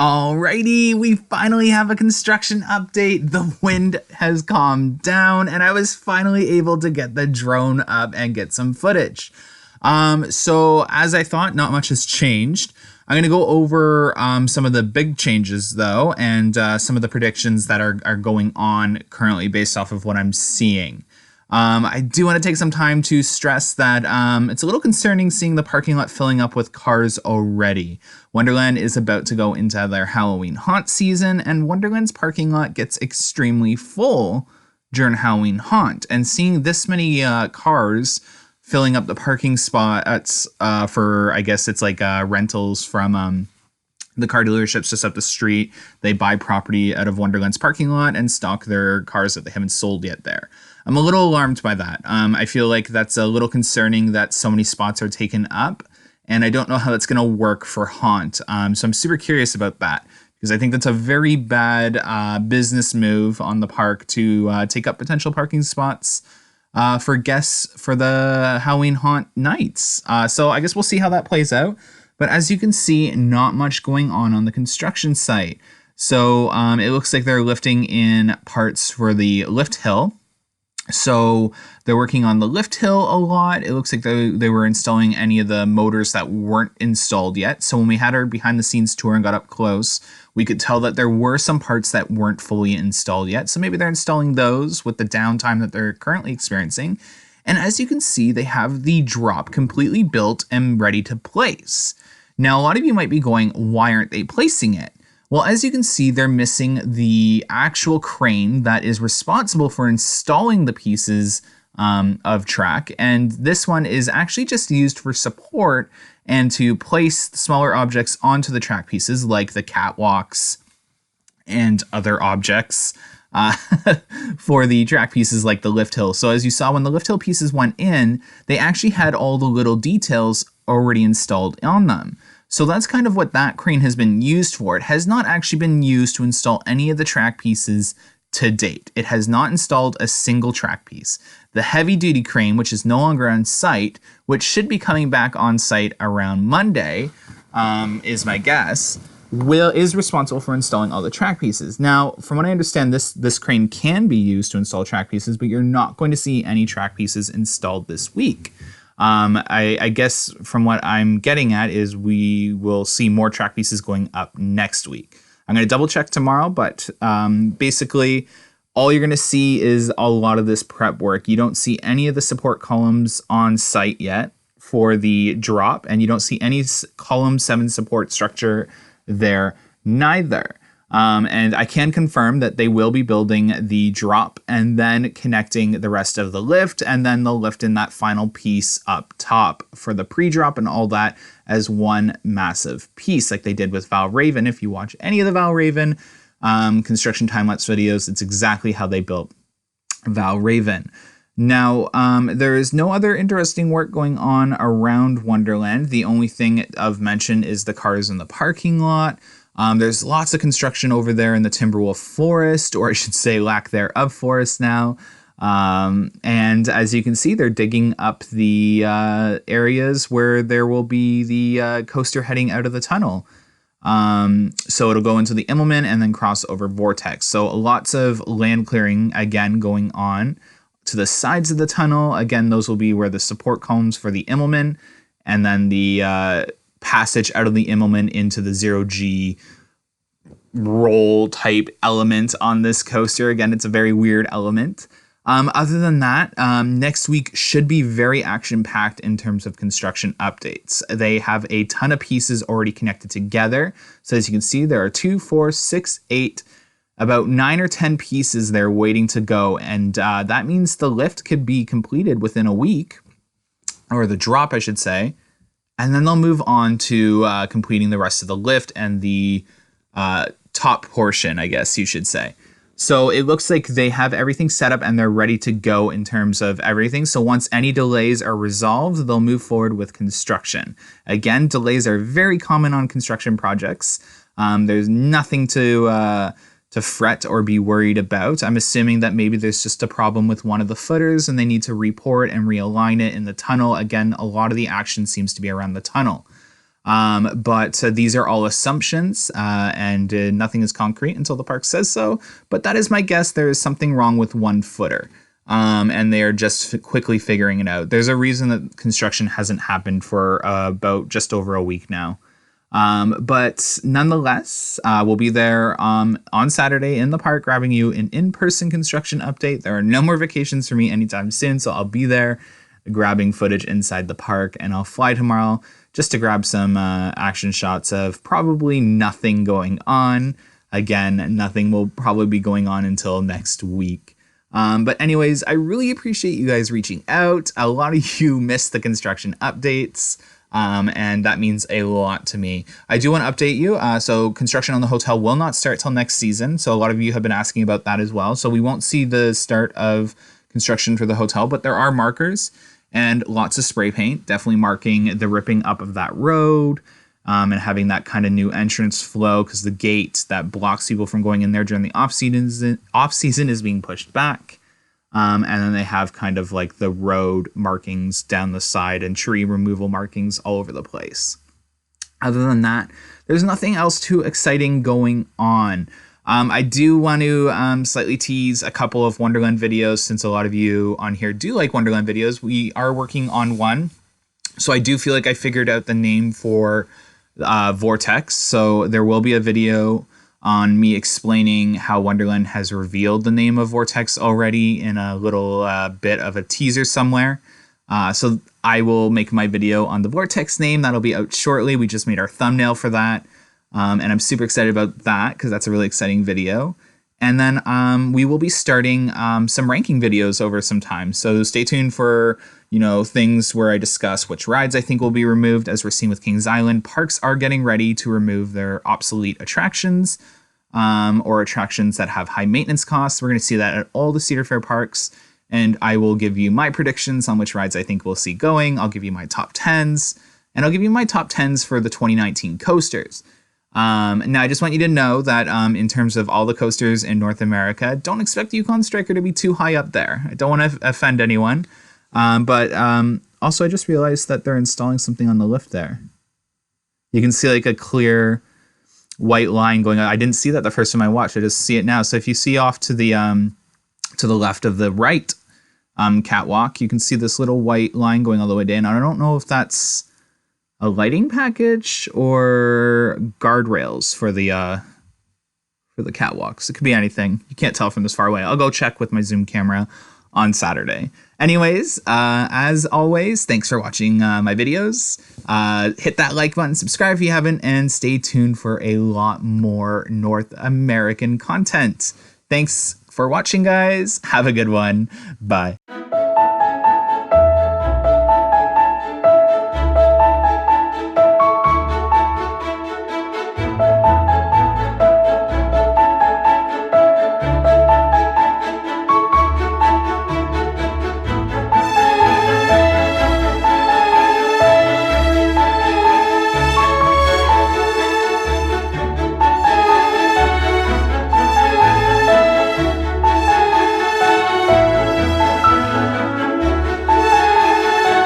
Alrighty, we finally have a construction update. The wind has calmed down and I was finally able to get the drone up and get some footage. So as I thought, not much has changed. I'm going to go over some of the big changes though, and some of the predictions that are going on currently based off of what I'm seeing. I do want to take some time to stress that it's a little concerning seeing the parking lot filling up with cars already. Wonderland is about to go into their Halloween haunt season, and Wonderland's parking lot gets extremely full during Halloween haunt. And seeing this many cars filling up the parking spots for, I guess it's like rentals from the car dealerships just up the street. They buy property out of Wonderland's parking lot and stock their cars that they haven't sold yet there. I'm a little alarmed by that. I feel like that's a little concerning that so many spots are taken up, and I don't know how that's going to work for Haunt. So I'm super curious about that, because I think that's a very bad business move on the park to take up potential parking spots for guests for the Halloween Haunt nights. So I guess we'll see how that plays out. But as you can see, not much going on the construction site. So it looks like they're lifting in parts for the lift hill. So they're working on the lift hill a lot. It looks like they were installing any of the motors that weren't installed yet. So when we had our behind the scenes tour and got up close, we could tell that there were some parts that weren't fully installed yet. So maybe they're installing those with the downtime that they're currently experiencing. And as you can see, they have the drop completely built and ready to place. Now, a lot of you might be going, why aren't they placing it? Well, as you can see, they're missing the actual crane that is responsible for installing the pieces of track. And this one is actually just used for support and to place smaller objects onto the track pieces like the catwalks and other objects for the track pieces like the lift hill. So as you saw, when the lift hill pieces went in, they actually had all the little details already installed on them. So that's kind of what that crane has been used for. It has not actually been used to install any of the track pieces to date. It has not installed a single track piece. The heavy duty crane, which is no longer on site, which should be coming back on site around Monday, is my guess, is responsible for installing all the track pieces. Now, from what I understand, this crane can be used to install track pieces, but you're not going to see any track pieces installed this week. I guess from what I'm getting at is we will see more track pieces going up next week. I'm going to double check tomorrow, but basically all you're going to see is a lot of this prep work. You don't see any of the support columns on site yet for the drop, and you don't see any column 7 support structure there neither. And I can confirm that they will be building the drop and then connecting the rest of the lift, and then they'll lift in that final piece up top for the pre-drop and all that as one massive piece like they did with Valraven. If you watch any of the Valraven construction time-lapse videos, it's exactly how they built Valraven. Now, there is no other interesting work going on around Wonderland. The only thing of mention is the cars in the parking lot. There's lots of construction over there in the Timberwolf Forest, or I should say lack thereof forest now. And as you can see, they're digging up the areas where there will be the coaster heading out of the tunnel. So it'll go into the Immelman and then cross over Vortex. So lots of land clearing again going on to the sides of the tunnel. Again, those will be where the support columns for the Immelman, and then the passage out of the Immelman into the 0G roll type element on this coaster. Again, it's a very weird element. Other than that, next week should be very action-packed in terms of construction updates. They have a ton of pieces already connected together. So as you can see, there are 2, 4, 6, 8, about 9 or 10 pieces there waiting to go. And that means the lift could be completed within a week, or the drop, I should say. And then they'll move on to completing the rest of the lift and the top portion, I guess you should say. So it looks like they have everything set up and they're ready to go in terms of everything. So once any delays are resolved, they'll move forward with construction. Again, delays are very common on construction projects. There's nothing to fret or be worried about. I'm assuming that maybe there's just a problem with one of the footers and they need to report and realign it in the tunnel. Again, a lot of the action seems to be around the tunnel. But these are all assumptions, and nothing is concrete until the park says so. But that is my guess. There is something wrong with one footer. And they are just quickly figuring it out. There's a reason that construction hasn't happened for about just over a week now. But nonetheless, we'll be there on Saturday in the park grabbing you an in-person construction update. There are no more vacations for me anytime soon, so I'll be there grabbing footage inside the park, and I'll fly tomorrow just to grab some action shots of probably nothing going on. Again, nothing will probably be going on until next week. But anyways, I really appreciate you guys reaching out. A lot of you missed the construction updates. And that means a lot to me. I do want to update you. So construction on the hotel will not start till next season. So a lot of you have been asking about that as well. So we won't see the start of construction for the hotel, but there are markers and lots of spray paint, definitely marking the ripping up of that road, and having that kind of new entrance flow, because the gate that blocks people from going in there during the off season is being pushed back. And then they have kind of like the road markings down the side and tree removal markings all over the place. Other than that, there's nothing else too exciting going on. I do want to slightly tease a couple of Wonderland videos, since a lot of you on here do like Wonderland videos. We are working on one. So I do feel like I figured out the name for Vortex. So there will be a video on me explaining how Wonderland has revealed the name of Vortex already in a little bit of a teaser somewhere. So I will make my video on the Vortex name. That'll be out shortly. We just made our thumbnail for that. And I'm super excited about that because that's a really exciting video. And then we will be starting some ranking videos over some time. So stay tuned for, things where I discuss which rides I think will be removed. As we're seeing with Kings Island, parks are getting ready to remove their obsolete attractions, or attractions that have high maintenance costs. We're going to see that at all the Cedar Fair parks. And I will give you my predictions on which rides I think we'll see going. I'll give you my top 10s, and I'll give you my top 10s for the 2019 coasters. Now, I just want you to know that in terms of all the coasters in North America, don't expect the Yukon Striker to be too high up there. I don't want to offend anyone. But also, I just realized that they're installing something on the lift there. You can see like a clear white line going on. I didn't see that the first time I watched. I just see it now. So if you see off to the left of the right catwalk, you can see this little white line going all the way down. I don't know if that's a lighting package or guardrails for the catwalks. It could be anything. You can't tell from this far away. I'll go check with my Zoom camera on Saturday. Anyways, as always, thanks for watching my videos. Hit that like button, subscribe if you haven't, and stay tuned for a lot more North American content. Thanks for watching, guys. Have a good one. Bye.